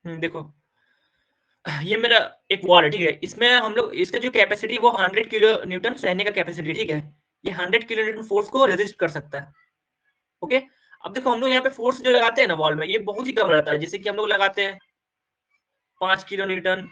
देखो ये मेरा एक वॉल है, ठीक है? इसमें हम लोग इसका जो कैपेसिटी वो 100 किलो न्यूटन सहने का कैपेसिटी, ठीक है? ये 100 किलो न्यूटन फोर्स को रेजिस्ट कर सकता है, ओके? अब देखो हम लोग यहाँ पे फोर्स जो लगाते हैं ना वॉल में, ये बहुत ही कम रहता है। जैसे कि हम लोग लगाते हैं 5 किलो न्यूटन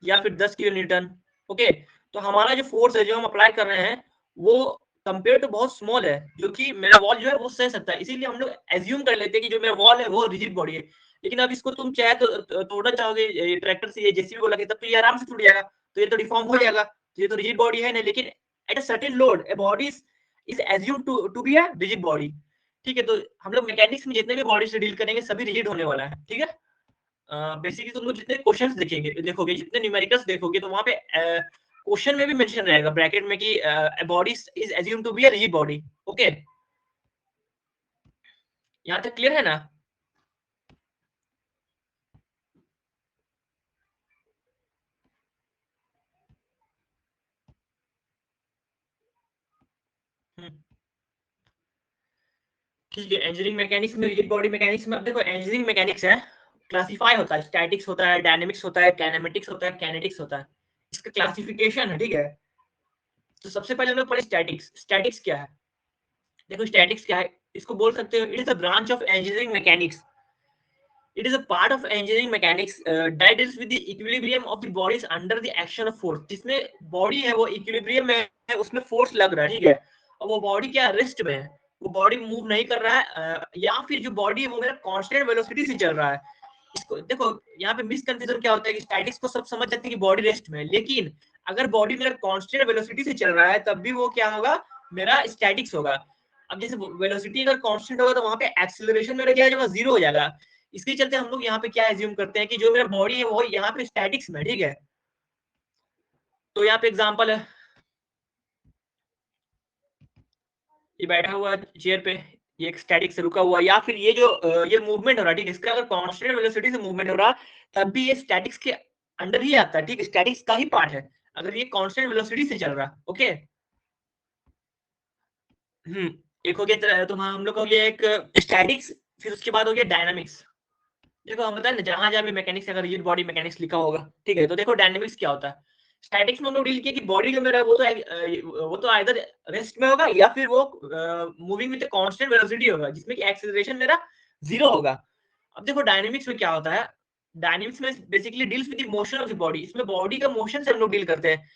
या फिर 10 किलो न्यूटन, ओके? तो हमारा जो फोर्स है, जो हम अप्लाई कर रहे हैं, वो कंपेयर टू बहुत स्मॉल है, जो कि मेरा वॉल जो है वो सह सकता है। इसीलिए हम लोग अज़्यूम कर लेते हैं कि जो मेरा वॉल है वो रिजिड बॉडी है। लेकिन अब इसको तुम चाहे तो तोड़ना चाहोगे ट्रैक्टर से, ये जेसीबी को लगे, तब तो ये आराम से टूट जाएगा। तो ये तो डिफॉर्म हो जाएगा। तो ये तो रिजिड बॉडी है नहीं, लेकिन at a certain load a body is assumed to be a rigid body, ठीक है? तो हम लोग मैकेनिक्स में जितने भी बॉडी से डील करेंगे सभी रिजिड होने वाला है, ठीक है? बेसिकली तुम लोग जितने क्वेश्चंस देखोगे, जितने न्यूमेरिकल्स देखोगे, तो वहाँ पे क्वेश्चन में भी मेंशन रहेगा ब्रैकेट में कि body is assumed to be a rigid body, okay? यहाँ तक क्लियर है ना? हम्म, ठीक है। इंजीनियरिंग मैकेनिक्स में, रिजिड बॉडी मैकेनिक्स में, अब देखो इंजीनियरिंग मैकेनिक्स है, क्लासिफाई होता है, स्टैटिक्स होता है, डायनेमिक्स होता है, काइनेमेटिक्स होता है, काइनेटिक्स होता है। इसका क्लासिफिकेशन है, ठीक है? तो सबसे पहले हम लोग पढ़े स्टैटिक्स। स्टैटिक्स क्या है? देखो स्टैटिक्स क्या है, इसको बोल सकते हो, it is a branch of engineering mechanics. It is a part of engineering mechanics that deals with the equilibrium of the bodies under the action of force। जिसमें बॉडी है वो इक्विलिब्रियम में है, उसमें फोर्स लग रहा है, ठीक है? और वो बॉडी क्या रेस्ट में है, वो बॉडी मूव नहीं कर रहा है, या फिर जो बॉडी है वो मेरा कांस्टेंट वेलोसिटी से चल रहा है। इसको देखो, यहाँ पे मिसकंफ्यूजन क्या होता है कि स्टैटिक्स को सब समझ जाते हैं कि बॉडी रेस्ट में है, लेकिन अगर बॉडी मेरा कांस्टेंट वेलोसिटी से चल रहा है तब भी वो क्या होगा, मेरा स्टैटिक्स होगा। अब जैसे वेलोसिटी अगर कांस्टेंट होगा तो वहां पे एक्सीलरेशन मेरा क्या हो जाएगा, जीरो हो जाएगा। इसके चलते हम लोग यहाँ पे क्या एज्यूम करते हैं कि जो मेरा बॉडी है वो यहाँ पे स्टैटिक्स में, ठीक है? तो यहाँ पे एग्जांपल है, ये बैठा हुआ चेयर पे, ये एक स्टैटिक से रुका हुआ, या फिर ये जो ये मूवमेंट हो रहा है, ठीक है? इसका अगर कांस्टेंट वेलोसिटी से मूवमेंट हो रहा तब भी ये स्टैटिक्स के अंडर ही आता है, ठीक है? स्टैटिक्स का ही पार्ट है अगर ये कांस्टेंट वेलोसिटी से चल रहा, ओके? हम्म एक हो गया तुम्हारा, हम लोग हो गया एक स्टैटिक्स, फिर उसके बाद हो गया डायनामिक्स। देखो हम बताए ना, जहां जहां भी मैकेनिक्स, अगर रिजिड बॉडी मैकेनिक्स लिखा होगा, ठीक है? तो देखो डायनेमिक्स क्या होता है। स्टैटिक्स में हम लोग डील किया कि बॉडी जो मेरा वो तो आइदर रेस्ट में होगा या फिर वो मूविंग विद कांस्टेंट वेलोसिटी होगा, जिसमें कि एक्सीलरेशन मेरा जीरो होगा। अब देखो डायनेमिक्स में क्या होता है, डायनेमिक्स में basically deals with the motion of the body. इसमें बॉडी का मोशन से हम लोग डील करते हैं,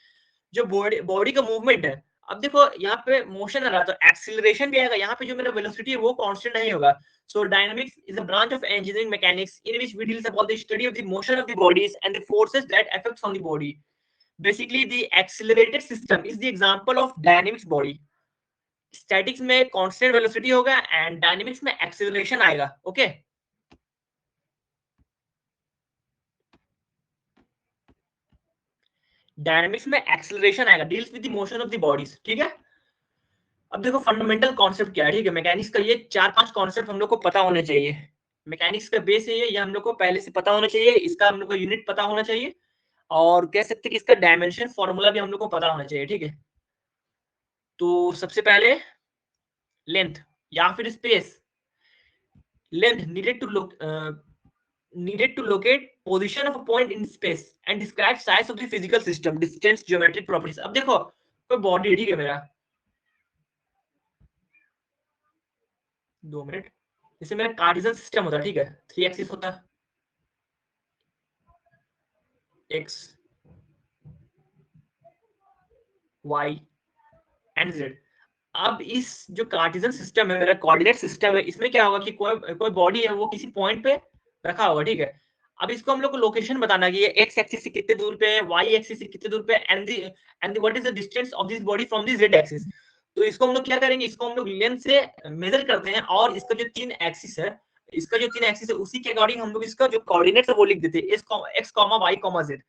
जो बॉडी बॉडी का मूवमेंट है। अब देखो यहाँ पे मोशन आ रहा तो एक्सीलरेशन भी आएगा, यहाँ पे जो मेरा वेलोसिटी है वो कांस्टेंट नहीं होगा। So dynamics is a branch of engineering mechanics in which we deals about the study of the motion of the bodies and the forces that affects on the body. Basically the accelerated system is the example of dynamics body. Statics में constant velocity होगा and dynamics में acceleration आएगा, okay? Dynamics में acceleration आएगा, deals with the motion of the bodies, ठीक है? अब देखो फंडामेंटल कॉन्सेप्ट क्या है, ठीक है? मैकेनिक्स का ये 4-5 कॉन्सेप्ट हम लोग को पता होने चाहिए। मैकेनिक्स का बेस है ये हम लोग को पहले से पता होना चाहिए, इसका हम लोग को यूनिट पता होना चाहिए, और कह सकते हैं कि इसका डायमेंशन फॉर्मूला भी हम लोग को पता होना चाहिए, ठीक है? तो सबसे पहले लेंथ या फिर space, length needed to locate position of a point in space and describe size of the physical system, distance, geometric properties। अब देखो कोई बॉडी, ठीक है? मेरा 2 मिनट, जैसे मेरा कार्टेशियन सिस्टम होता है, ठीक है? 3 एक्सिस होता है, एक्स, वाई एंड जेड। अब इस जो कार्टेशियन सिस्टम है, मेरा कोऑर्डिनेट सिस्टम है, इसमें क्या होगा कि कोई कोई बॉडी है वो किसी पॉइंट पे रखा होगा, ठीक है? अब इसको हम लोग को लोकेशन बताना है कि ये एक्स एक्सिस से कितने दूर पे है, वाई एक्सिस से कितने दूर पे है, and what is the distance of this body from the Z axis. तो इसको हम लोग क्या करेंगे, इसको हम लोग लेंथ से मेजर करते हैं, और इसका जो 3 एक्सिस है, इसका जो 3 एक्सिस है उसी के अकॉर्डिंग हम लोग इसका जो कोऑर्डिनेट्स है वो लिख देते हैं, X comma Y comma Z.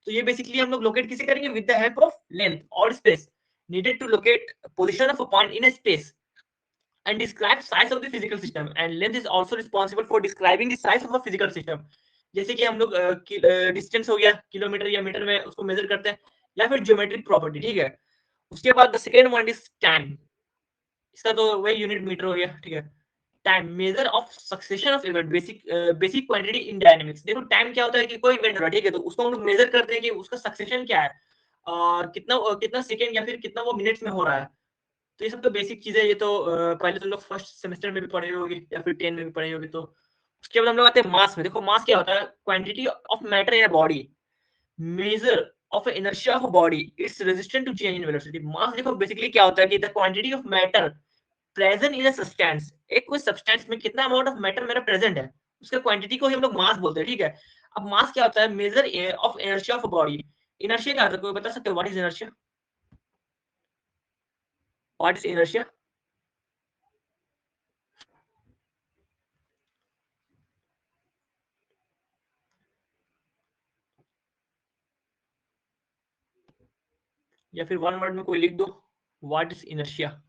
तो ये बेसिकली हम लोग लोकेट किसे करेंगे, with the help of length और space needed to locate position of a point in a space and describe size of the physical system, and length is also responsible for describing the size of a physical system। जैसे कि हम लोग distance हो गया kilometre या metre में उसको major करते हैं, या फिर ज्योमेट्रिक प्रॉपर्टी, ठीक है? उसके बाद the second one is time, इसका तो वही यूनिट मीटर हो गया, ठीक है? Time measure of succession of event, basic quantity in dynamics. देखो टाइम क्या होता है कि कोई इवेंट हो रहा है, ठीक है, तो उसको हम लोग मेजर करते हैं कि उसका सक्सेशन क्या है और कितना सेकंड या फिर कितना वो मिनट्स में हो रहा है। तो ये सब तो बेसिक चीजें, ये तो पहले तो लोग फर्स्ट सेमेस्टर में भी पढ़े होंगे या फिर 10 में भी पढ़े होंगे। तो उसके बाद हम लोग आते हैं मास में। देखो मास क्या होता है, quantity of matter in a body, measure of inertia of body, it's resistant to change in velocity. Mass देखो बेसिकली क्या होता है कि the quantity of matter present in a substance, एक कोई सब्सटेंस में कितना अमाउंट ऑफ मैटर मेरा प्रेजेंट है, उसका क्वांटिटी को ही हम लोग मास बोलते हैं, ठीक है। अब मास क्या होता है, major of inertia of body. Inertia क्या होता है, कोई बता सकते हो what is inertia? What is inertia? या फिर वन वर्ड में कोई लिख दो, व्हाट इज इनर्शिया?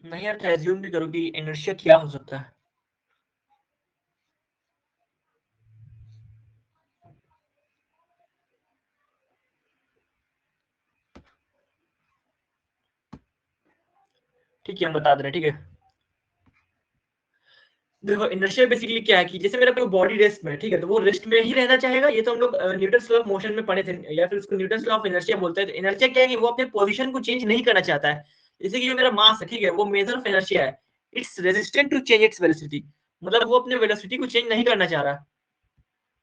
नहीं यार, एज्यूम भी करो कि इनर्शिया क्या हो सकता है। ठीक है, हम बता दे रहे हैं, ठीक है। देखो इनर्शिया बेसिकली क्या है कि जैसे मेरा कोई बॉडी रेस्ट में है, ठीक है, तो वो रेस्ट में ही रहना चाहेगा। ये तो हम लोग न्यूटन लॉ ऑफ मोशन में पढ़े थे, या फिर उसको न्यूटन लॉ ऑफ इनर्शिया बोलते हैं। तो इनर्शिया क्या है कि वो अपने पोजीशन को चेंज नहीं करना चाहता है। जैसे कि जो मेरा मास है, ठीक है, वो मेजर ऑफ इनर्शिया है, it's resistant to change its velocity, मतलब वो अपने वेलोसिटी को चेंज नहीं करना चाह रहा।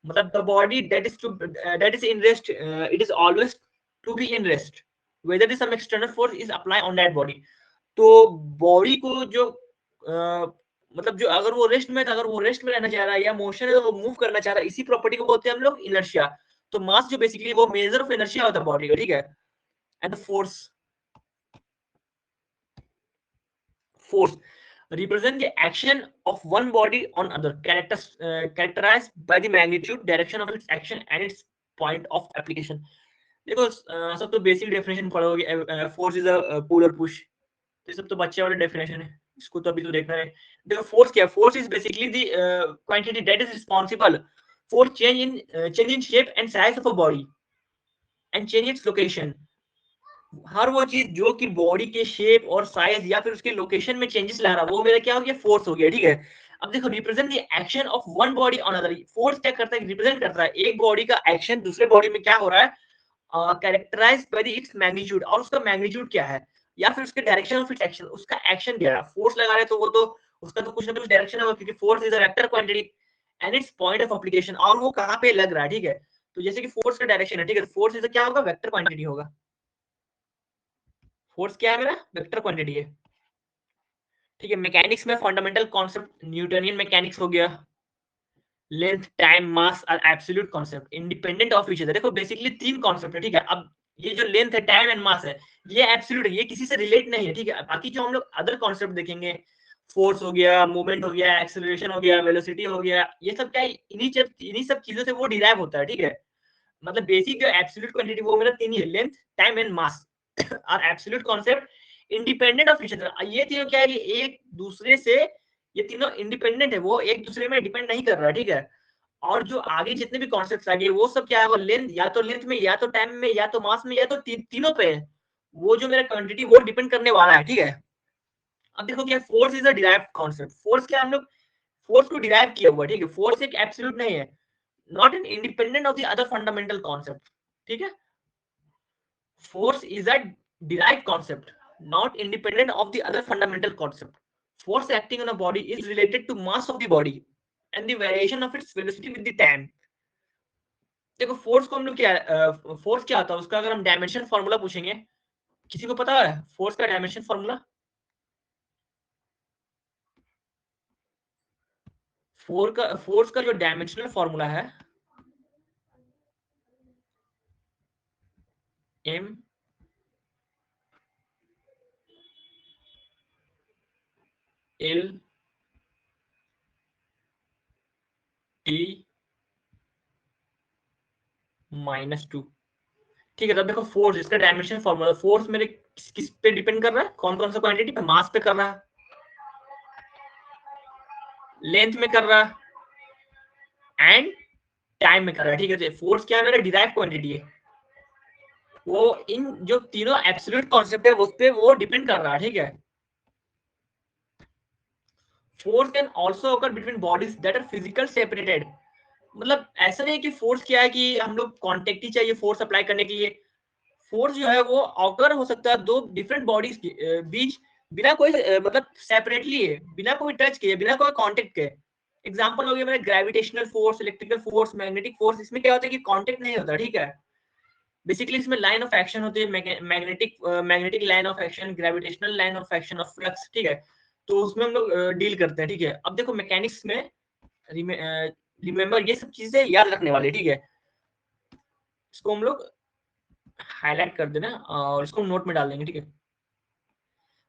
मतलब the body that is in rest, it is always to be in rest whether some external force is applied on that body। तो बॉडी को जो मतलब जो अगर वो रेस्ट में था, अगर वो रेस्ट में रहना चाह रहा है या मोशन है तो वो मूव करना चाह रहा है, इसी प्रॉपर्टी को बोलते हैं हम लोग इनर्शिया। तो मास जो बेसिकली वो मेजर ऑफ इनर्शिया होता है बॉडी का, ठीक है। And force represent the action of one body on other, characterized by the magnitude, direction of its action and its point of application। देखो सब तो बेसिक डेफिनेशन पढ़ोगे, फोर्स इज अ पुल और पुश, ये सब तो बच्चे वाले डेफिनेशन है, इसको तो अभी तो देखना है। देखो फोर्स क्या है, force is basically the quantity that is responsible for change in shape and size of a body and change its location. हर वो चीज जो कि बॉडी के शेप और साइज या फिर उसके लोकेशन में चेंजेस ला रहा है, वो मेरा क्या हो गया, फोर्स हो गया, ठीक है। अब देखो represent the action of one body on other. Force क्या करता है, रिप्रेजेंट करता है एक बॉडी का एक्शन दूसरे बॉडी में क्या हो रहा है, characterized by the its magnitude, और उसका मैग्नीट्यूड क्या है, या फिर उसके डायरेक्शन ऑफ इट्स एक्शन, उसका एक्शन क्या है। फोर्स लगा रहे तो वो तो उसका तो कुछ ना कुछ डायरेक्शन होगा, क्योंकि force is a vector quantity and it's point of application, और वो कहां पे लग रहा है, ठीक है। तो जैसे कि फोर्स का डायरेक्शन है, ठीक है, फोर्स इज क्या होगा, वेक्टर क्वांटिटी होगा। फोर्स क्या है मेरा, वेक्टर क्वांटिटी है, ठीक है। मैकेनिक्स में फंडामेंटल कॉन्सेप्ट न्यूटनियन मैकेनिक्स हो गया, length time mass are absolute concept independent of each other. देखो बेसिकली तीन कॉन्सेप्ट है, ठीक है। अब ये जो लेंथ है, टाइम एंड मास है, ये एब्सोल्यूट है, ये किसी से रिलेट नहीं है, ठीक है। बाकी जो हम लोग अदर कॉन्सेप्ट देखेंगे, फोर्स हो गया, मूवमेंट हो गया, एक्सेलरेशन हो गया, वेलोसिटी हो गया, ये सब क्या इन्हीं सब चीजों से वो डिराइव होता है, ठीक है। मतलब बेसिक जो एब्सोल्यूट क्वांटिटी वो मेरा तीन ही है, लेंथ टाइम एंड मास और absolute concept independent of each other. ये तीनों क्या है कि एक दूसरे से, ये तीनों इंडिपेंडेंट है, वो एक दूसरे में डिपेंड नहीं कर रहा, ठीक है। और जो आगे जितने भी कॉन्सेप्ट्स आगे वो सब क्या है, वो लेंथ या तो लेंथ में, या तो टाइम में, या तो मास में, या तो तीनों पे है। वो जो मेरा क्वांटिटी वो डिपेंड करने वाला है, ठीक है। अब देखो क्या, force is a derived concept. Force क्या हम लोग फोर्स को डिराइव किया हुआ, ठीक है। फोर्स एक एब्सोल्यूट नहीं है, not an independent of the other fundamental concept, ठीक है। Force is a derived concept, not independent of the other fundamental concept. Force acting on a body is related to mass of the body and the variation of its velocity with the time। देखो force को हम लोग क्या, force क्या होता है उसका अगर हम डायमेंशन फॉर्मूला पूछेंगे, किसी को पता है फोर्स का डायमेंशन फॉर्मूला? फोर्स का जो डायमेंशनल फॉर्मूला है, एम एल टी -2, ठीक है। तब देखो फोर्स, इसका डायमेंशन फॉर्मूला, फोर्स मेरे किस पे डिपेंड कर रहा है, कौन कौन सा क्वांटिटी पे, मास पे कर रहा है, लेंथ में कर रहा है, एंड टाइम में कर रहा है, ठीक है। फोर्स क्या है, मेरा डिराइव क्वांटिटी है, वो इन जो तीनों एब्सोल्यूट कॉन्सेप्ट है उस पे वो डिपेंड कर रहा है, ठीक है। Force can also occur between bodies that are physical separated, मतलब ऐसा नहीं है कि फोर्स क्या है कि हम लोग कांटेक्ट ही चाहिए फोर्स अप्लाई करने के लिए। फोर्स जो है वो ऑकर हो सकता है दो डिफरेंट बॉडीज के बीच, बिना कोई मतलब सेपरेटली है, बिना कोई टच किए, बिना कोई कांटेक्ट के। एग्जांपल हो गया मेरा gravitational force, electrical force, magnetic force. इसमें क्या होता है कि कांटेक्ट नहीं होता, ठीक है। बेसिकली इसमें लाइन ऑफ एक्शन होती है, magnetic line of action, gravitational line of action of flux, ठीक है। तो उसमें हम लोग डील करते हैं, ठीक है। अब देखो मैकेनिक्स में रिमेंबर ये सब चीजें याद रखने वाली, ठीक है। इसको हम लोग हाईलाइट कर देना और इसको नोट में डाल देंगे, ठीक है।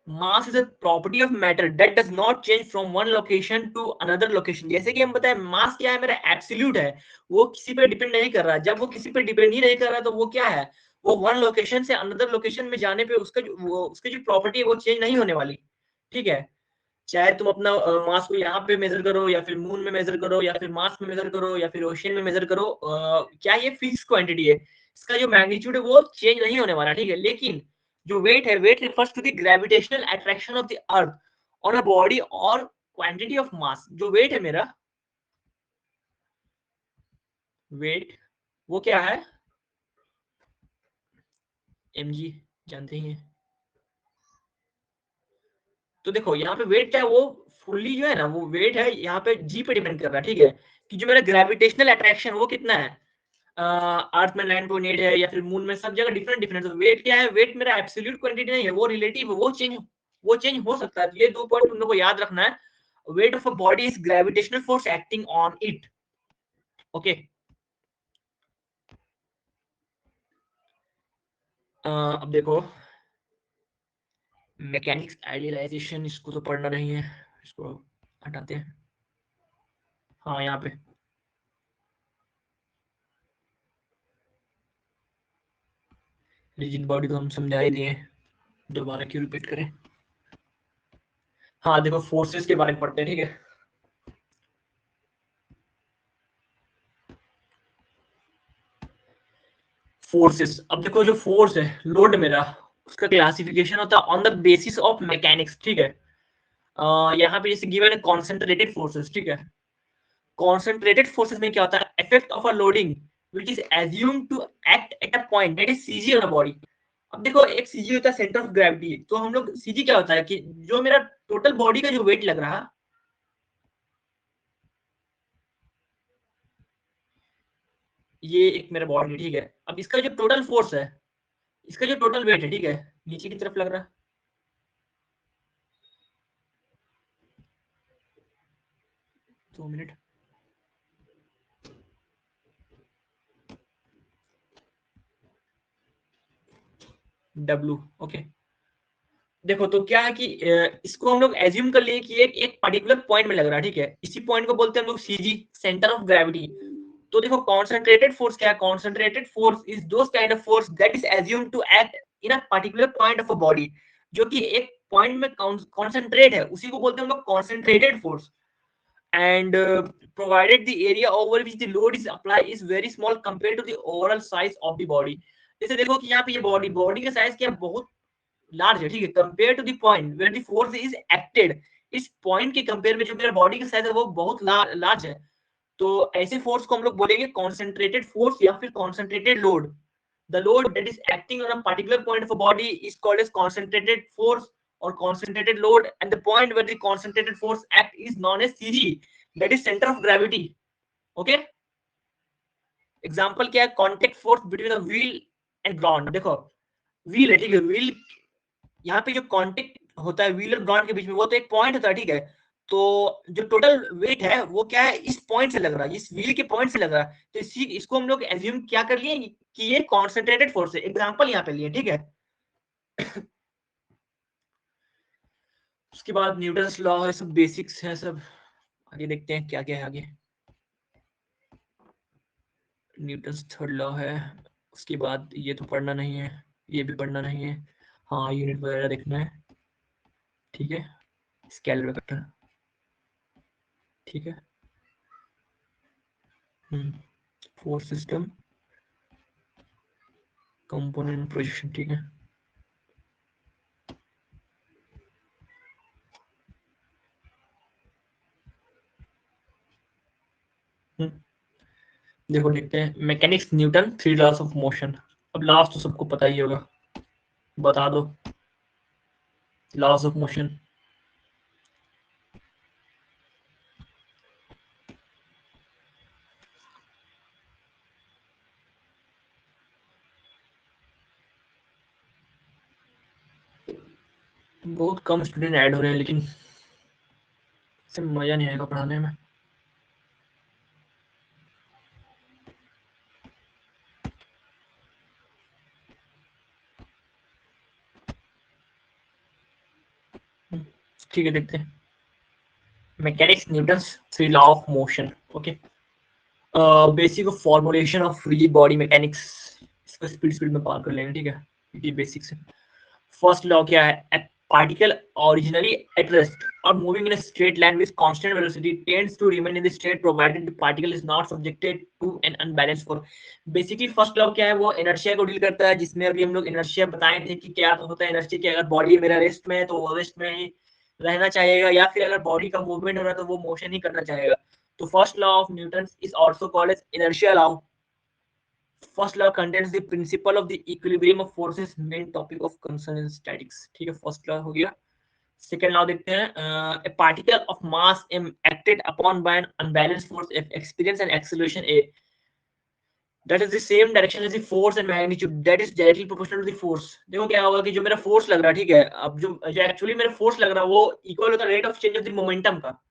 Mass is a property of matter that does not change from one location to another location. जैसे कि हम बताएं मास क्या है, मेरा एब्सोल्यूट है, वो किसी पे डिपेंड नहीं कर रहा। जब वो किसी पे डिपेंड ही नहीं कर रहा तो वो क्या है, वो वन लोकेशन से अनदर लोकेशन में जाने पे उसकी जो प्रॉपर्टी है वो चेंज नहीं होने वाली, ठीक है। चाहे तुम अपना मास को यहाँ पे मेजर करो या फिर मून में मेजर करो या फिर मार्स में मेजर करो या फिर ओशियन में मेजर करो, क्या ये फिक्स क्वांटिटी है, इसका जो मैग्नीट्यूड है वो चेंज नहीं होने वाला, ठीक है। लेकिन जो वेट है, weight refers to the gravitational attraction of the earth on a body और क्वांटिटी ऑफ मास। जो वेट है मेरा, वेट वो क्या है, mg जानते ही हैं। तो देखो यहाँ पे वेट क्या है, वो फुल्ली जो है ना, वो वेट है यहाँ पे जी पे डिपेंड कर रहा है, ठीक है। कि जो मेरा ग्रेविटेशनल अट्रैक्शन वो कितना है, अर्थ में 9.8 है या फिर मून में, सब जगह डिफरेंट डिफरेंट। तो वेट क्या है, वेट मेरा एब्सोल्यूट क्वांटिटी नहीं है, वो रिलेटिव है, वो चेंज हो सकता है। तो ये दो पॉइंट तुम लोग को याद रखना है। Weight of a body is gravitational force acting on it, okay. अब देखो मैकेनिक्स आइडियलाइजेशन, इसको तो पढ़ना नहीं है, इसको हटाते हैं। हाँ यहाँ पे रिजिड बॉडी तो हम समझा ही दिए, दोबारा क्यों रिपीट करें। हाँ देखो फोर्सेस के बारे में पढ़ते हैं, ठीक है। फोर्सेस, अब देखो जो फोर्स है, लोड मेरा, उसका क्लासिफिकेशन होता है on the basis of mechanics, ठीक है। यहाँ पे जैसे गिवन है कॉन्सेंट्रेटेड फोर्सेस, ठीक है। कॉन्सेंट्रेटेड फोर्सेस में क्या होता है, effect of a loading which is assumed to act at a point that is CG on a body. अब देखो एक सीजी होता है सेंटर ऑफ ग्रेविटी, तो हम लोग सीजी क्या होता है कि जो मेरा टोटल बॉडी का जो वेट लग रहा, ये एक मेरा बॉडी, ठीक है। अब इसका जो टोटल फोर्स है, इसका जो टोटल वेट है, ठीक है, नीचे की तरफ लग रहा है। 2 मिनट, डब्लू, ओके। देखो तो क्या है कि इसको हम लोग एज्यूम कर लिए कि एक पर्टिकुलर पॉइंट में लग रहा है, ठीक है। इसी पॉइंट को बोलते हैं हम लोग सीजी, सेंटर ऑफ ग्रेविटी। तो देखो कॉन्सेंट्रेटेड फोर्स क्या है, concentrated force is those kind of force that is assumed to act in a particular point of a body, जो कि एक पॉइंट में कॉन्सेंट्रेट है, उसी को बोलते हैं हम लोग concentrated force. And provided the area over which the load is applied is very small compared to the overall size of the body। जैसे देखो कि यहाँ पे ये बॉडी का साइज क्या बहुत लार्ज है, ठीक है, compare to the point where the force is acted. इस पॉइंट के कंपेयर में जो मेरा बॉडी का साइज है वो बहुत लार्ज है। तो ऐसे फोर्स को हम लोग बोलेंगे कॉन्सेंट्रेटेड फोर्स या फिर concentrated load. The load that is acting on a particular point of a body is called as concentrated force or concentrated load, and the point where the concentrated force act is known as CG, that is center of gravity, okay। Example क्या है, contact force between a wheel and ground. देखो wheel है, ठीक है, wheel, यहाँ पे जो contact होता है व्हील और ग्राउंड के बीच में, वो तो एक पॉइंट होता है, ठीक है। तो जो टोटल वेट है वो क्या है, इस पॉइंट से लग रहा है, इस व्हील के पॉइंट से लग रहा है। तो इसी इसको हम लोग एज्यूम क्या कर लिए कि ये कॉन्सेंट्रेटेड फोर्स है। एग्जांपल यहाँ पे लिए, ठीक है। उसके बाद न्यूटन्स लॉ है, सब बेसिक्स है सब। आगे देखते हैं क्या क्या है आगे। न्यूटन्स थर्ड लॉ है, उसके बाद ये तो पढ़ना नहीं है, ये भी पढ़ना नहीं है। हाँ यूनिट वगैरह देखना है, ठीक है। स्केलर वेक्टर, ठीक है। हम्म फोर्स सिस्टम कंपोनेंट प्रोजेक्शन, ठीक है। देखो देखते हैं, mechanics Newton, 3 loss of motion. अब लॉस तो सबको पता ही होगा, बता दो लॉस ऑफ मोशन। बहुत कम स्टूडेंट ऐड हो रहे हैं, लेकिन इससे मजा नहीं आएगा पढ़ाने में। ठीक है, देखते हैं mechanics Newton's 3 law of motion. Okay, basic of formulation of free body mechanics, इसको स्पीड स्पीड में पार कर लेंगे, ठीक है। ये बेसिक्स है। फर्स्ट लॉ क्या है? A particle originally at rest or moving in a straight line with constant velocity tends to remain in the state provided the particle is not subjected to an unbalanced force. Basically first law क्या है? वो inertia को deal करता है, जिसमें अभी हम लोग इनर्शिया बताए थे कि क्या होता है इनर्शिया, कि अगर बॉडी मेरा रेस्ट में है तो वो रेस्ट में ही रहना चाहेगा, या फिर अगर बॉडी का मूवमेंट हो रहा है तो वो मोशन ही करना चाहेगा। तो first law of Newton is also called as inertia law. First law contains the principle of the equilibrium of forces, main topic of concern in statics, ठीक है। फर्स्ट लॉ हो गया। सेकेंड लॉ देखते हैं, a particle of mass m acted upon by an unbalanced force F experience an acceleration a that is the same direction as the force and magnitude that is directly proportional to the force। देखो क्या होगा कि जो मेरा force लग रहा है, ठीक है, अब जो जो एक्चुअली मेरा फोर्स लग रहा है वो इक्वल होता है rate of change of the momentum का।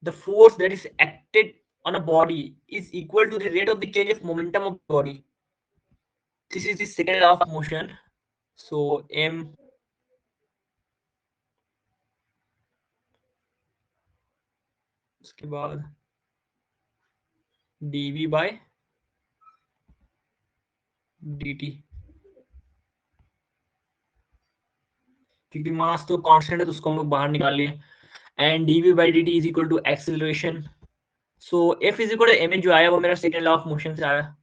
The force that is acted on a body is equal to the rate of the change of momentum of the body. This is the second law of motion. So m उसके बाद dv by dt, क्योंकि मास तो constant है तो उसको हम लोग बाहर निकाल लिए, and dv by dt is equal to acceleration. So f is equal to m जो आया वो मेरा सेकंड लॉ ऑफ मोशन से आया।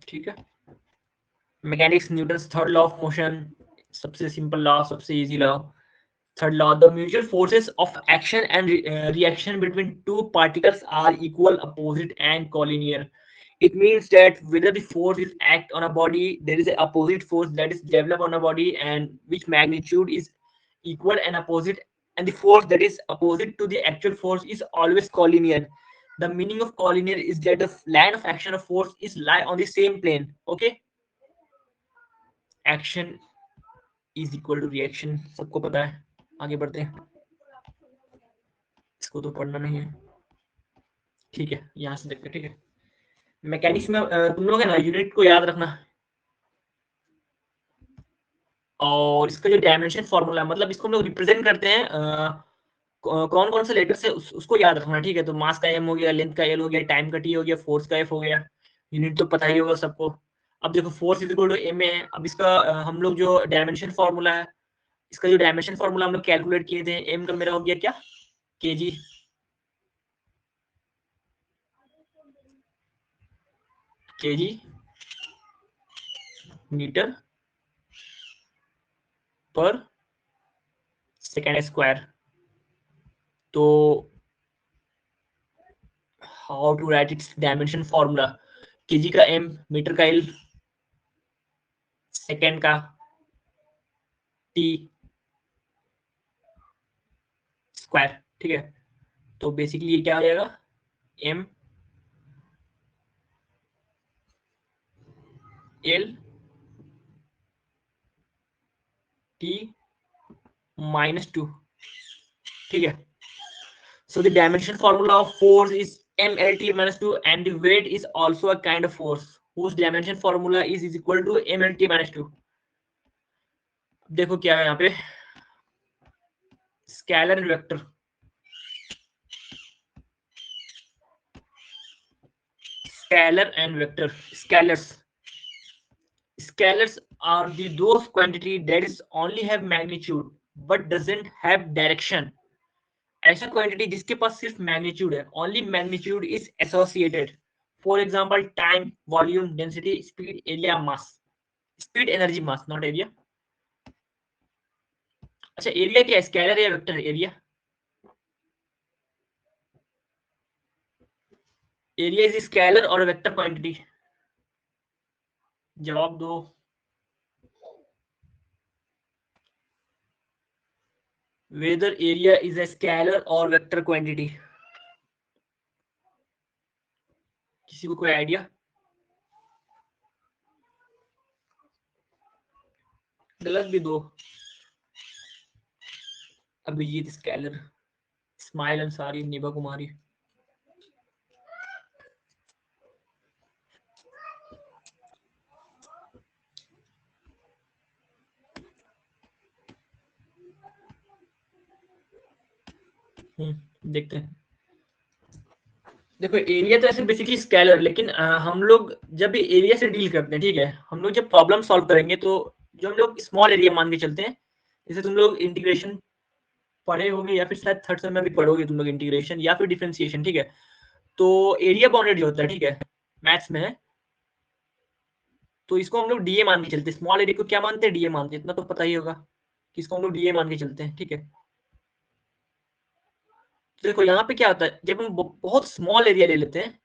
ठीक है। Mechanics Newton's third law of motion, सबसे सिंपल लॉ, सबसे easy law. Third law, the mutual forces of action and reaction between two particles are equal, opposite, and collinear. It means that whether the force is act on a body, there is an opposite force that is developed on a body, and which magnitude is equal and opposite, and the force that is opposite to the actual force is always collinear. The meaning of collinear is that the line of action of force is lie on the same plane. Okay, action is equal to reaction, सबको पता है। आगे बढ़ते हैं, इसको तो पढ़ना नहीं है, ठीक है, यहाँ से देखते हैं, ठीक है। मैकेनिक्स में तुम लोग है ना यूनिट को याद रखना, और इसका जो डायमेंशन फॉर्मूला मतलब इसको हम लोग रिप्रेजेंट करते हैं कौन कौन से लेटर से उसको याद रखना, ठीक है। तो मास का एम हो गया, लेंथ का एल हो गया, टाइम का टी हो गया, फोर्स का एफ हो गया, यूनिट तो पता ही होगा सबको। अब देखो force is equal to M है। अब इसका हम लोग जो डायमेंशन फॉर्मूला है, इसका जो डायमेंशन फॉर्मूला हम लोग कैलकुलेट किए थे, एम का मेरा हो गया क्या, KG, KG metre per second square. तो how to write its dimension formula, KG का एम, मीटर का एल, सेकेंड का टी स्क्वायर, ठीक है। तो बेसिकली ये क्या हो जाएगा, एम एल टी -2, ठीक है। So the dimension formula of force is mlt -2 and the weight is also a kind of force whose dimension formula is equal to mlt -2। देखो क्या है यहाँ पे, scalar vector, scalar and vector, scalars Scalars are those quantity that is only have magnitude but doesn't have direction. ऐसा quantity जिसके पास सिर्फ magnitude है, only magnitude is associated. For example, time, volume, density, speed, area, mass. Speed, energy, mass, not area. अच्छा, area क्या है, scalar या vector? Area, area is scalar और vector quantity? जवाब दो। Whether area is a scalar or vector quantity? किसी को कोई आइडिया? गलत भी दो। अभिजीत स्केलर, स्माइल अंसारी, निभा कुमारी। देखते हैं। देखो एरिया तो ऐसे बेसिकली स्केलर, लेकिन हम लोग जब भी एरिया से डील करते हैं, ठीक है, हम लोग जब प्रॉब्लम सॉल्व करेंगे तो जो हम लोग स्मॉल एरिया मान के चलते हैं, जैसे तुम लोग इंटीग्रेशन पढ़े होंगे या फिर शायद थर्ड सेम में भी पढ़ोगे तुम लोग इंटीग्रेशन या फिर डिफरेंशिएशन, ठीक है, तो एरिया बाउंडेड होता है, ठीक है, मैथ्स में है, तो इसको हम लोग डीए मान के चलते हैं। स्मॉल एरिया को क्या मानते हैं, डीए मानते हैं, इतना तो पता ही होगा कि इसको हम लोग डीए मान के चलते हैं, ठीक है। तो देखो यहाँ पे क्या होता है, जब हम बहुत स्मॉल एरिया ले लेते हैं,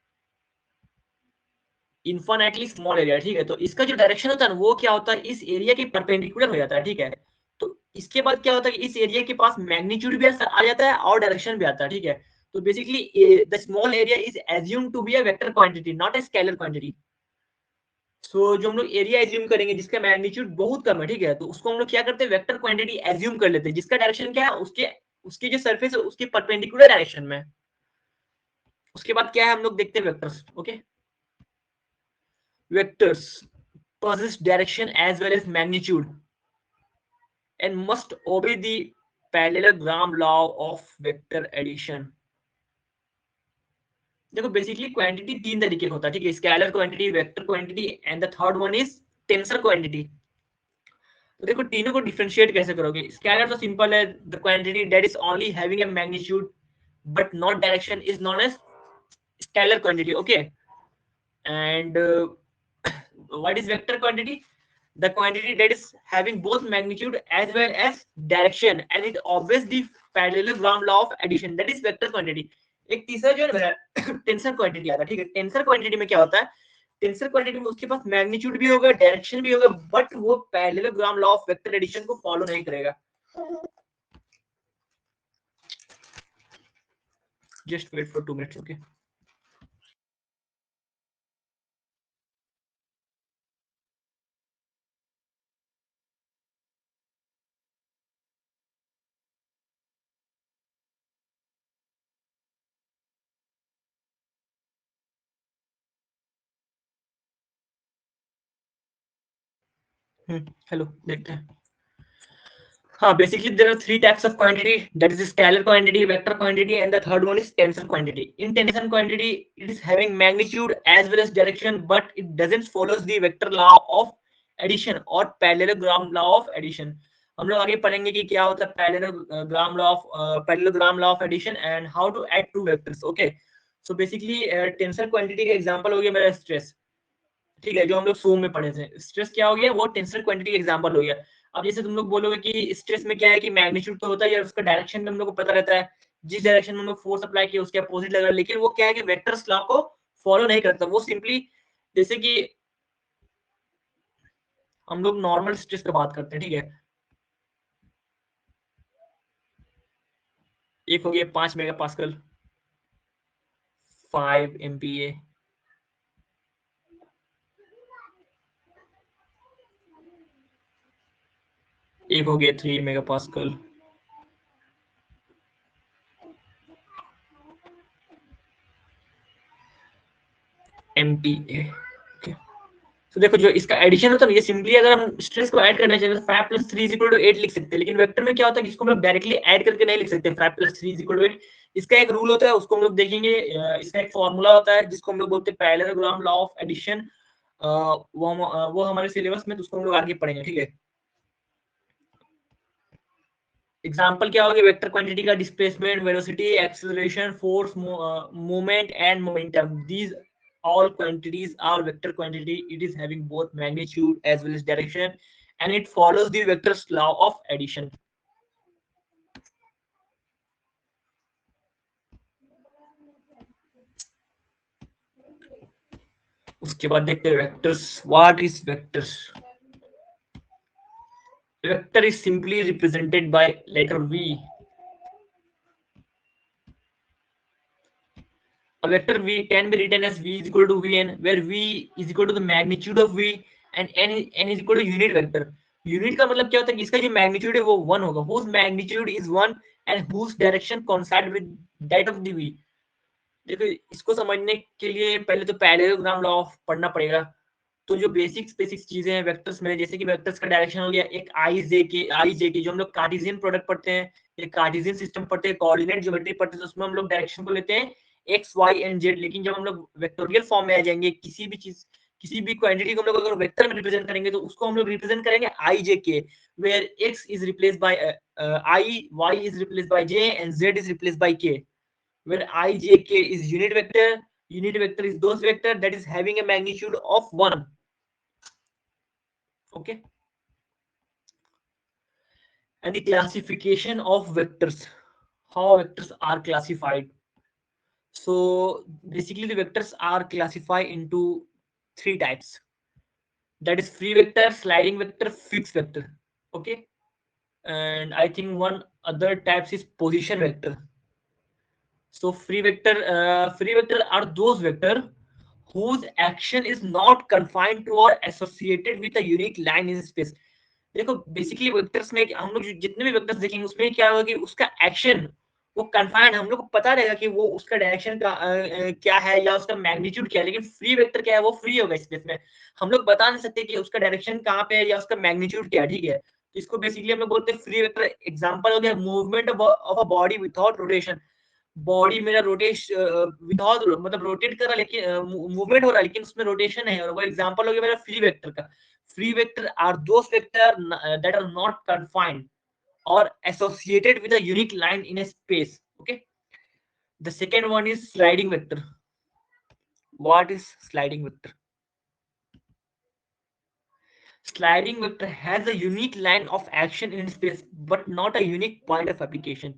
इन्फिनिटली स्मॉल एरिया, ठीक है, तो इसका जो डायरेक्शन होता है ना, वो क्या होता है, इस एरिया के परपेंडिकुलर हो जाता है, ठीक है। तो इसके बाद क्या होता है कि इस एरिया के पास मैग्नीट्यूड भी आ जाता है और डायरेक्शन भी आता है, ठीक है। तो basically the small area is assumed to be a vector quantity, not a scalar quantity. So जो हम लोग एरिया एज्यूम करेंगे जिसका मैग्नीट्यूड बहुत कम है, ठीक है, तो उसको हम लोग क्या करते हैं, वेक्टर क्वांटिटी एज्यूम कर लेते हैं, जिसका डायरेक्शन क्या है, उसके उसकी जो सरफेस है उसके परपेंडिकुलर डायरेक्शन में। उसके बाद क्या है, हम लोग देखते हैं vectors. Okay, vectors possess direction as well as magnitude and must obey the parallelogram law of vector addition. देखो बेसिकली क्वांटिटी तीन तरीके का होता है, ठीक है, scalar quantity, vector quantity and the third one is tensor quantity. तो देखो तीनों को डिफरेंशिएट कैसे करोगे। स्केलर तो सिंपल है, the quantity that is only having a magnitude but not direction is known as scalar quantity. Okay, and what is vector quantity? The quantity that is having both magnitude as well as direction and it obeys the parallelogram law of addition, that is vector quantity. एक तीसरा जो है tensor quantity आता है, ठीक है। Tensor quantity में क्या होता है, टेंसर क्वांटिटी में उसके पास मैग्नीट्यूड भी होगा, डायरेक्शन भी होगा, बट वो parallelogram law of vector addition को फॉलो नहीं करेगा। Just wait for 2 minutes. Okay, hello, देखते हैं। हाँ, basically there are three types of quantity, that is scalar quantity, vector quantity, and the third one is tensor quantity. In tensor quantity, it is having magnitude as well as direction, but it doesn't follows the vector law of addition or parallelogram law of addition. हम लोग आगे पढ़ेंगे कि क्या होता है parallelogram law of addition and how to add two vectors. Okay, so basically tensor quantity का example हो गया मेरा स्ट्रेस, ठीक है, जो हम लोग सूम में पढ़े थे। स्ट्रेस क्या हो गया, वो टेंसर क्वांटिटी एग्जांपल हो गया। अब जैसे तुम लोग बोलोगे कि स्ट्रेस में क्या है कि मैग्नीट्यूड तो होता है, उसका डायरेक्शन में हम लोग को पता रहता है, जिस डायरेक्शन में हम लोग फोर्स अप्लाई किया उसके अपोजिट लग रहा है, लेकिन वो क्या है कि वेक्टर्स लॉ को फॉलो नहीं करता। वो सिंपली जैसे कि हम लोग नॉर्मल स्ट्रेस की बात करते हैं, ठीक है, एक हो गया 5 मेगापास्कल, 5 MPa, एक हो गया 3 मेगापास्कल, MPa। तो देखो जो इसका एडिशन होता है ना, ये सिंपली अगर हम स्ट्रेस को ऐड करना चाहते हैं 5 + 3 = 8 लिख सकते हैं, लेकिन वेक्टर में क्या होता है कि इसको हम लोग डायरेक्टली ऐड करके नहीं लिख सकते 5 + 3 = 8। इसका एक रूल होता है, उसको हम लोग देखेंगे। इसका एक फॉर्मूला होता है जिसको हम लोग बोलते हैं पैरेललोग्राम लॉ ऑफ एडिशन। वो हमारे सिलेबस में, तो उसको हम लोग आगे पढ़ेंगे, ठीक है। एग्जाम्पल क्या होगी, वेक्टर क्वांटिटी का displacement, velocity, acceleration, force, movement and momentum, these all quantities are vector quantity. It is having both magnitude as well as direction, and it follows the vector's law of addition. उसके बाद देखते हैं vectors. What is vectors? Vector is simply represented by letter V. A vector V can be written as V is equal to Vn, where V is equal to the magnitude of V and n is equal to unit vector. Unit का मतलब क्या होता है कि इसका जो magnitude है वो 1 होगा, whose magnitude is 1 and whose direction coincide with that of the V. देखो इसको समझने के लिए पहले तो पैरेललोग्राम लॉ पढ़ना पड़ेगा. तो जो बेसिक्स चीजें हैं वेक्टर्स में, जैसे कि वेक्टर्स का डायरेक्शन हो गया एक आई जे के जो हम लोग कार्टेशियन प्रोडक्ट पढ़ते हैं, एक कार्टेशियन सिस्टम पढ़ते हैं, कोऑर्डिनेट ज्योमेट्री पढ़ते हैं, तो उसमें हम लोग डायरेक्शन को लेते हैं एक्स वाई एंड जेड. लेकिन जब हम लोग वेक्टोरियल फॉर्म में आ जाएंगे, किसी भी चीज, किसी भी क्वांटिटी को हम लोग अगर वेक्टर में रिप्रेजेंट करेंगे तो उसको हम लोग रिप्रेजेंट करेंगे I J K, where X is replaced by I, Y is replaced by J and Z is replaced by K, where I j k is unit vector. Unit vector is those vector that is having a magnitude of 1. Okay. And the classification of vectors, how vectors are classified. So basically the vectors are classified into 3 types, that is free vector, sliding vector, fixed vector. Okay. And I think one other types is position vector. So free vector are those vector whose action is not confined to or associated with a unique line in space. देखो basically vectors में हम लोग जितने भी vectors देखेंगे उसमें क्या होगा कि उसका एक्शन वो कन्फाइंड, हम लोग को पता रहेगा कि वो उसका डायरेक्शन का क्या है या उसका मैग्नीट्यूड क्या है. लेकिन फ्री वेक्टर क्या है, वो फ्री होगा स्पेस में, हम लोग बता नहीं सकते कि उसका डायरेक्शन कहाँ पे है या उसका मैग्नीट्यूड क्या है, ठीक है. तो इसको बेसिकली हम लोग बोलते हैं फ्री वेक्टर. एग्जांपल हो गया movement of a body without rotation. Body मेरा विदाउट मतलब रोटेट कर रहा है, लेकिन मूवमेंट हो रहा है लेकिन उसमें रोटेशन है, और वो एग्जांपल हो गया मेरा फ्री वेक्टर का. Free vector are those vector that are not confined or associated with a unique line in a space. Okay. The second one is sliding vector. What is sliding vector? Sliding vector has a unique line of action in space, but not a unique point of application.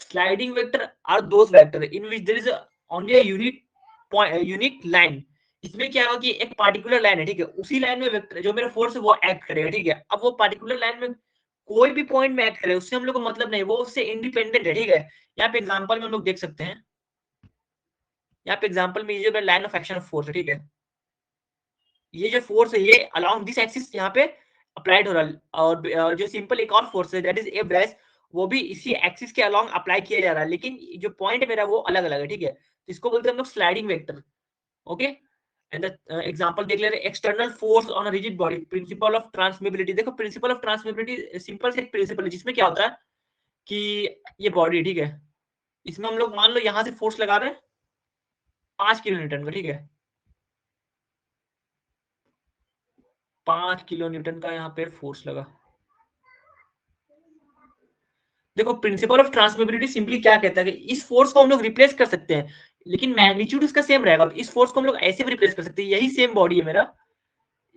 Sliding vector are those vector in which there is only a unique point, a unique line. इसमें क्या होगा कि एक particular line है, ठीक है, उसी line में वेक्टर जो मेरा फोर्स है वो एक्ट करेगा, ठीक है. अब वो पार्टिकुलर लाइन में कोई भी पॉइंट में एक्ट करे उससे हम लोग को मतलब नहीं, वो उससे इंडिपेंडेंट है, ठीक है. यहाँ पे एग्जांपल में हम लोग देख सकते हैं, यहाँ पे एग्जांपल में ये जो line of action of force है, ठीक है, ये जो फोर्स है ये अलोंग दिस एक्सिस यहाँ पे अप्लाइड हो रहा है, और जो सिंपल एक और फोर्स है दैट इज एफ डैश, वो भी इसी एक्सिस के अलोंग अप्लाई किया जा रहा है, लेकिन जो पॉइंट है मेरा वो अलग अलग है, ठीक है. तो इसको बोलते हैं हम लोग sliding vector. Okay. And the example देख ले रहे, external force on a rigid body, principle of transmissibility. देखो प्रिंसिपल ऑफ ट्रांसमिबिलिटी सिंपल से प्रिंसिपल है, जिसमें क्या होता है कि ये बॉडी, ठीक है, इसमें हम लोग मान लो यहाँ से फोर्स लगा रहे हैं 5 किलो न्यूटन का, ठीक है, 5 किलो न्यूटन का यहाँ पे फोर्स लगा. देखो प्रिंसिपल ऑफ ट्रांसमिबिलिटी सिंपली क्या कहता है कि इस फोर्स को हम लोग रिप्लेस कर सकते हैं, लेकिन मैग्नीट्यूड इसका सेम रहेगा. इस फोर्स को हम लोग ऐसे भी रिप्लेस कर सकते हैं, यही सेम बॉडी है मेरा,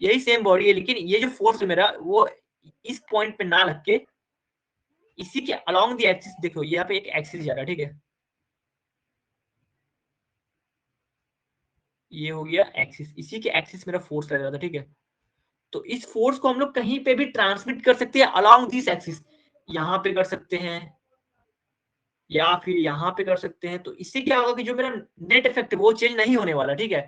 यही सेम बॉडी है, लेकिन ये जो फोर्स है मेरा वो इस पॉइंट पे ना लग के इसी के अलोंग द एक्सिस, देखो यहाँ पे एक एक्सिस जा रहा है, ठीक है, ये हो गया एक्सिस, इसी के एक्सिस मेरा फोर्स लग रहा था, ठीक है. तो इस फोर्स को हम लोग कहीं पे भी ट्रांसमिट कर सकते हैं अलोंग दिस एक्सिस, यहाँ पे कर सकते हैं या फिर यहाँ पे कर सकते हैं. तो इससे क्या होगा कि जो मेरा नेट इफेक्ट है वो चेंज नहीं होने वाला, ठीक है.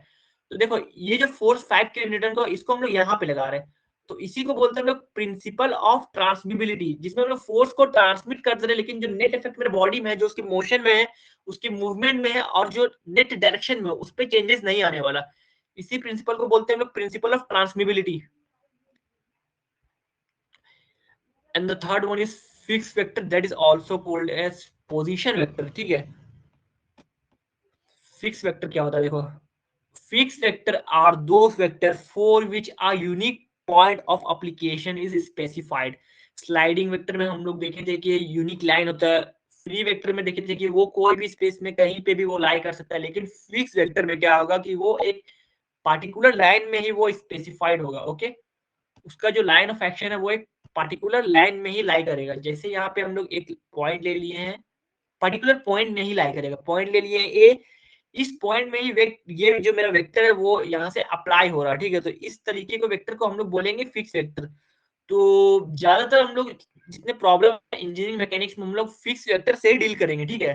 तो देखो ये जो फोर्स 5 किलो न्यूटन का इसको हम लोग यहाँ पे लगा रहे हैं, तो इसी को बोलते हैं हम लोग प्रिंसिपल ऑफ ट्रांसमिबिलिटी, जिसमें हम लोग फोर्स को ट्रांसमिट कर दे रहे हैं, लेकिन जो नेट इफेक्ट मेरे बॉडी में है, जो उसकी मोशन में है, उसकी मूवमेंट में है, और जो नेट डायरेक्शन में उस पर चेंजेस नहीं आने वाला, इसी प्रिंसिपल को बोलते हैं हम लोग principle of transmissibility. And the third one is fixed vector, that is also called as position vector, ठीक है. फिक्स वेक्टर क्या होता है देखो, Fixed vector are those vector for which a unique point of application is specified. Sliding vector में हम लोग देखे थे कि यूनिक लाइन होता है, फ्री वेक्टर में देखे थे कि वो कोई भी स्पेस में कहीं पे भी वो लाई कर सकता है, लेकिन फिक्स वेक्टर में क्या होगा कि वो एक पार्टिकुलर लाइन में ही वो स्पेसिफाइड होगा। ओके, उसका जो लाइन ऑफ एक्शन है वो एक पार्टिकुलर लाइन में ही लाई करेगा। जैसे यहाँ पे हम लोग एक पॉइंट ले लिए हैं, पर्टिकुलर पॉइंट में ही लाई करेगा। पॉइंट ले लिए ए, इस पॉइंट में ही ये जो मेरा वेक्टर है वो यहाँ से अप्लाई हो रहा है, ठीक है। तो इस तरीके को वेक्टर को हम लोग बोलेंगे फिक्स वेक्टर। तो ज्यादातर हम लोग जितने प्रॉब्लम है इंजीनियरिंग मैकेनिक्स में हम लोग फिक्स वेक्टर से ही डील करेंगे, ठीक है।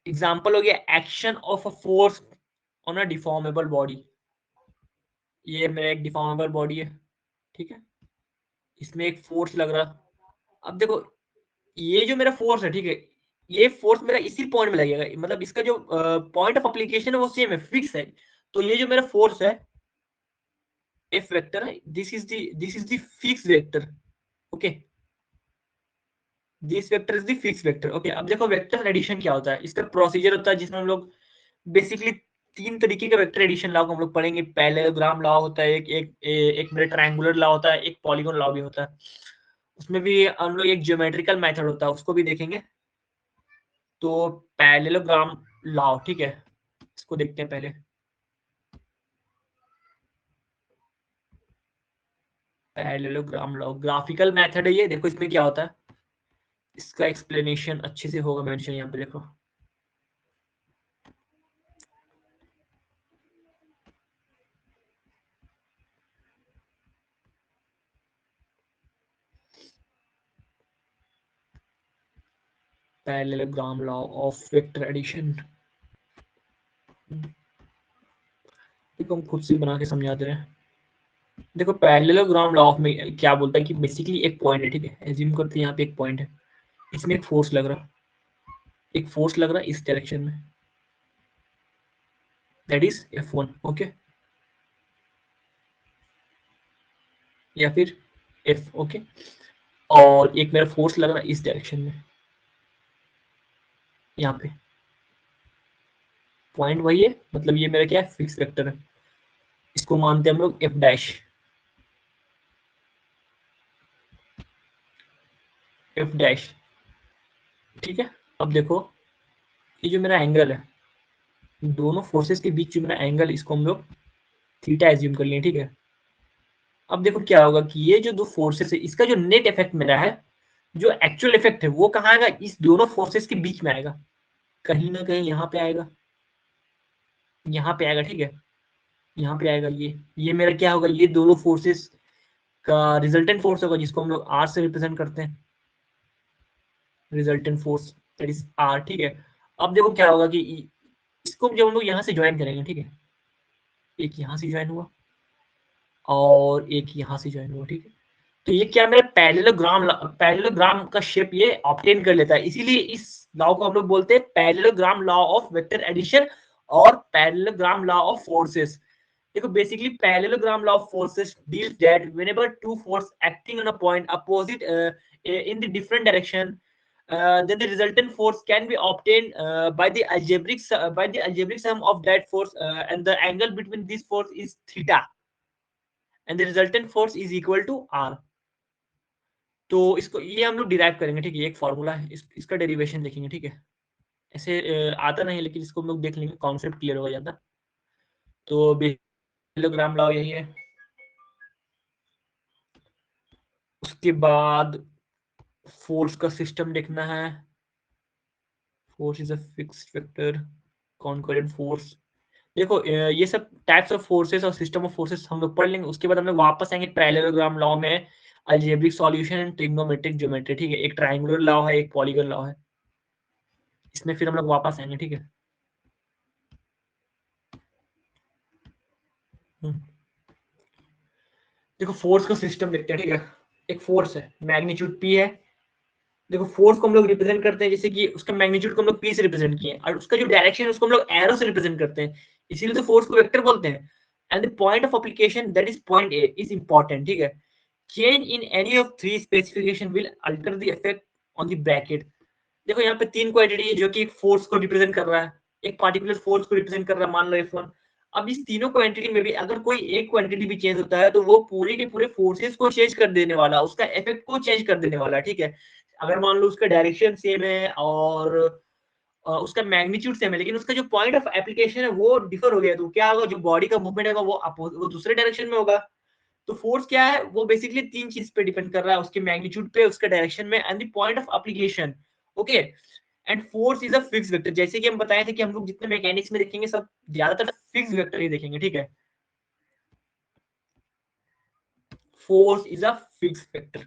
एग्जाम्पल हो गया action of a force on a deformable body. ये मेरा एक डिफॉर्मेबल बॉडी है, ठीक है, इसमें एक फोर्स लग रहा। अब देखो ये जो मेरा फोर्स है, ठीक है, ये फोर्स मेरा इसी पॉइंट में लगेगा, मतलब इसका जो पॉइंट ऑफ एप्लीकेशन है वो सेम है, फिक्स है। तो ये जो मेरा फोर्स है एफ वेक्टर है, this is the fix vector. Okay, this vector is the fix vector. Okay, अब देखो वेक्टर एडिशन क्या होता है, इसका प्रोसीजर होता है जिसमें हम लोग बेसिकली तीन तरीके का वेक्टर एडिशन लॉ को हम लोग पढ़ेंगे। पैरेललोग्राम लॉ होता है, एक मेरा ट्रायंगुलर लॉ होता है, एक पॉलीगॉन लॉ भी होता है। उसमें भी हम लोग एक ज्योमेट्रिकल मेथड होता है, उसको भी देखेंगे। तो पैरेललोग्राम लॉ, ठीक है, इसको देखते हैं पहले। पैरेललोग्राम लॉ ग्राफिकल मेथड है ये। देखो इसमें क्या होता है, इसका एक्सप्लेनेशन अच्छे से होगा मेंशन यहाँ पे। देखो parallelogram law of vector addition, देखो हम खुद से बना के समझा दे रहे हैं। देखो पैरेललोग्राम लॉ में क्या बोलता है कि बेसिकली एक पॉइंट है, ठीक है, एज्यूम करते हैं यहाँ पे एक पॉइंट है, इसमें एक फोर्स लग रहा, एक फोर्स लग रहा है इस डायरेक्शन में, दैट इज F1। ओके, या फिर F। ओके, और एक मेरा फोर्स लग रहा है इस डायरेक्शन में, यहाँ पे पॉइंट वही है, मतलब ये मेरा क्या है, फिक्स वेक्टर है। इसको मानते हैं हम लोग F डैश, F डैश, ठीक है। अब देखो ये जो मेरा एंगल है, दोनों फोर्सेस के बीच जो मेरा एंगल, इसको हम लोग थीटा एज्यूम कर लिए, ठीक है। अब देखो क्या होगा कि ये जो दो फोर्सेस है, इसका जो नेट इफेक्ट मेरा है, जो एक्चुअल इफेक्ट है वो कहाँ आएगा, इस दोनों फोर्सेस के बीच में आएगा, कहीं ना कहीं यहाँ पे आएगा, यहाँ पे आएगा, ठीक है, यहाँ पे आएगा। ये मेरा क्या होगा, ये दोनों फोर्सेस का रिजल्टेंट फोर्स होगा, जिसको हम लोग आर से रिप्रेजेंट करते हैं, resultant force that is R, ठीक है। अब देखो क्या होगा कि इसको जब हम लोग यहाँ से ज्वाइन करेंगे, ठीक है, एक यहाँ से ज्वाइन हुआ और एक यहाँ से ज्वाइन हुआ, ठीक है। तो ये क्या मेरा पैरेललोग्राम का शेप ये ऑब्टेन कर लेता है, इसीलिए इस लॉ को हम लोग बोलते हैं parallelogram law of vector addition और पैरेललोग्राम लॉ ऑफ फोर्सेस। देखो basically parallelogram law of forces deals that whenever two force acting on a point opposite in the different direction, then the resultant force can be obtained by the algebraic sum of that force, and the angle between this force is theta, and the resultant force is equal to r। तो इसको ये हम लोग derive करेंगे, ठीक है, एक formula है, इसका डेरिवेशन देखेंगे, ठीक है। ऐसे आता नहीं, लेकिन इसको हम लोग देख लेंगे, कॉन्सेप्ट क्लियर होगा ज्यादा। तो पैरेललोग्राम लॉ यही है। उसके बाद फोर्स का सिस्टम देखना है। Force is a fixed vector, concurrent force. देखो ये सब टाइप्स ऑफ फोर्सेस और सिस्टम ऑफ फोर्सेस हम लोग पढ़ लेंगे। उसके बाद हम लोग वापस आएंगे पैरेललोग्राम लॉ में, algebraic solution and trigonometric geometry, ठीक है। एक ट्रायंगुलर लॉ है, एक पॉलीगन लॉ है, इसमें फिर हम लोग वापस आएंगे, ठीक है। देखो फोर्स का सिस्टम देखते हैं, ठीक है। एक फोर्स है, मैग्नीट्यूड P है। देखो फोर्स को हम लोग रिप्रेजेंट करते हैं, जैसे कि उसका मैग्नीट्यूड को हम लोग P से रिप्रेजेंट किए, और उसका जो डायरेक्शन है उसको हम लोग एरो से रिप्रेजेंट करते हैं, इसीलिए तो फोर्स को वेक्टर बोलते हैं। And the point of application that is point A is important, ठीक है। Change in any of three specification will alter the effect on the bracket. देखो यहाँ पे 3 क्वांटिटी है जो कि एक फोर्स को रिप्रेजेंट कर रहा है, एक पार्टिकुलर फोर्स को रिप्रेजेंट कर रहा है, मान लो F1। अब इस तीनों क्वांटिटी में भी अगर कोई एक क्वांटिटी भी चेंज होता है तो वो पूरे के पूरे फोर्सेस को चेंज कर देने वाला, उसका इफेक्ट को चेंज कर देने वाला, ठीक है। अगर मान लो उसका डायरेक्शन सेम है और उसका मैग्नीट्यूड सेम है, लेकिन उसका जो पॉइंट ऑफ एप्लीकेशन है वो डिफर हो गया, तो क्या होगा, जो बॉडी का मूवमेंट है वो दूसरे डायरेक्शन में होगा। तो फोर्स क्या है, वो बेसिकली 3 चीज पे डिपेंड कर रहा है, उसके मैग्नीट्यूड पे, उसका डायरेक्शन में and the point of application. Okay, and force is a fix vector, जैसे कि हम बताए थे कि हम लोग जितने मैकेनिक्स में देखेंगे सब ज्यादातर फिक्स वेक्टर ही देखेंगे, ठीक है। Force is a fix vector.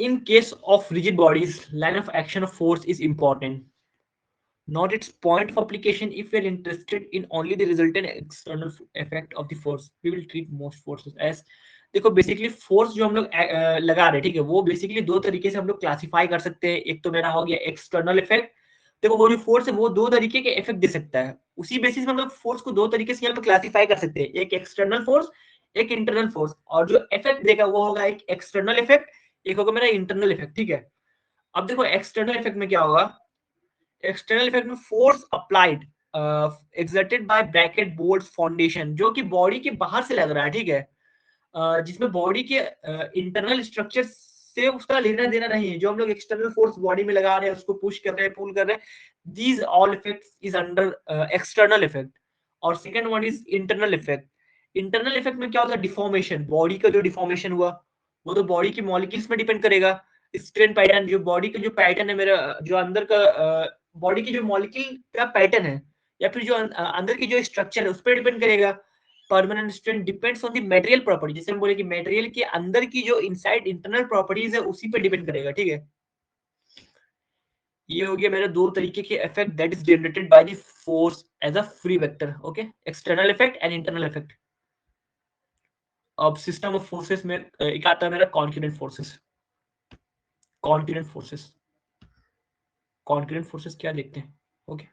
In case of rigid bodies, line of action of force is important, not its point of application. If we are interested in only the resultant external effect of the force, we will treat most forces as, देखो basically force जो हम लोग लगा रहे हैं, ठीक है, वो बेसिकली दो तरीके से हम लोग क्लासिफाई कर सकते हैं। एक तो मेरा हो गया एक्सटर्नल इफेक्ट। देखो वो जो फोर्स है वो दो तरीके के इफेक्ट दे सकता है, उसी बेसिस में हम लोग फोर्स को दो तरीके से यहाँ पे क्लासिफाई कर सकते हैं, एक एक्सटर्नल फोर्स, एक इंटरनल फोर्स। और जो इफेक्ट देगा वो होगा एक एक्सटर्नल इफेक्ट, एक होगा मेरा इंटरनल इफेक्ट, ठीक है। अब देखो एक्सटर्नल इफेक्ट में क्या होगा, एक्सटर्नल इफेक्ट में force applied exerted by bracket bolt foundation, जो कि बॉडी के बाहर से लग रहा है, ठीक है, जिसमें बॉडी के इंटरनल स्ट्रक्चर से उसका लेना देना नहीं है। जो हम लोग एक्सटर्नल फोर्स बॉडी में लगा रहे हैं, उसको पुश कर रहे हैं, पुल कर रहे हैं, these all effects is under external effect. और second one is internal effect. Internal effect में क्या होता है, डिफॉर्मेशन, बॉडी का जो डिफॉर्मेशन हुआ वो तो बॉडी की मॉलिक्यूल्स में डिपेंड करेगा। स्ट्रेन पैटर्न, जो बॉडी का जो पैटर्न है मेरा, जो अंदर का बॉडी की जो मॉलिक्यूल का पैटर्न है, या फिर जो अंदर की जो स्ट्रक्चर है उस पर डिपेंड करेगा। Permanent strain depends on the material property, जैसे हम बोले कि मटेरियल के अंदर की जो इनसाइड इंटरनल प्रॉपर्टीज है उसी पे डिपेंड करेगा, ठीक है। ये हो गया मेरे दो तरीके के effect that is generated by the force as a free vector. Okay, external effect and internal effect. अब सिस्टम ऑफ फोर्सेस में एक आता है मेरा concurrent forces. Concurrent forces, concurrent forces क्या देखते हैं। Okay,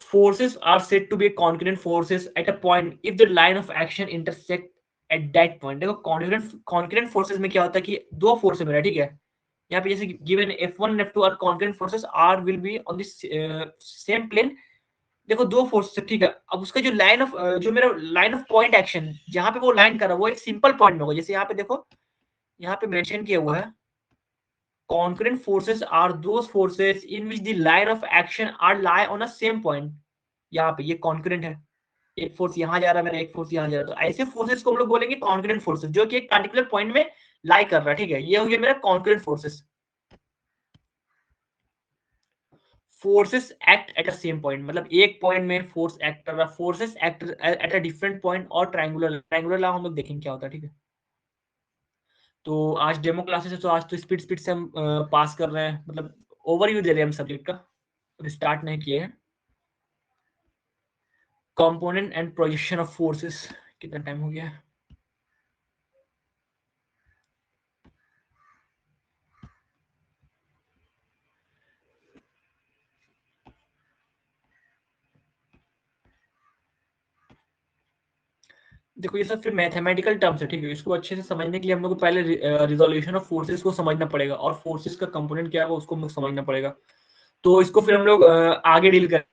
forces are said to be concurrent forces at a point if the line of action intersect at that point। देखो concurrent forces में क्या होता है कि दो फोर्स है मेरा, ठीक है। यहाँ पे जैसे given F1 and F2 are concurrent forces, R will be on this same plane। देखो दो फोर्स है, ठीक है। अब उसका जो लाइन ऑफ जो मेरा लाइन ऑफ पॉइंट एक्शन जहां पे वो लाइन कर रहा है वो एक सिंपल पॉइंट में होगा। जैसे यहाँ पे देखो, यहाँ पे मेंशन किया हुआ है, concurrent forces are those forces in which the line of action are lie on a same point। यहाँ पे ये कॉन्करेंट है, एक फोर्स यहाँ जा रहा है मेरा, एक फोर्स यहाँ जा रहा है, तो ऐसे फोर्सेस को हम लोग बोलेंगे कॉन्करेंट फोर्सेस, जो कि एक पर्टिकुलर पॉइंट में लाई कर रहा है, ठीक है। ये हो गया मेरा concurrent forces. Forces act at a same point, मतलब एक पॉइंट में फोर्स एक्ट कर रहा है, forces act at a different point. और ट्रायंगुलर लॉ हम लोग देखेंगे क्या होता है, ठीक है। तो आज डेमो क्लासेस है, तो आज तो स्पीड स्पीड से हम पास कर रहे हैं, मतलब ओवरव्यू दे रहे हैं हम सब्जेक्ट का, स्टार्ट नहीं किए हैं। Component and projection of forces, कितना टाइम हो गया है। देखो ये सब फिर मैथमेटिकल टर्म्स है, ठीक है। इसको अच्छे से समझने के लिए हम लोग को पहले रिजोल्यूशन ऑफ फोर्सेस को समझना पड़ेगा, और फोर्सेस का कंपोनेंट क्या है उसको हम लोग समझना पड़ेगा। तो इसको फिर हम लोग आगे डील कर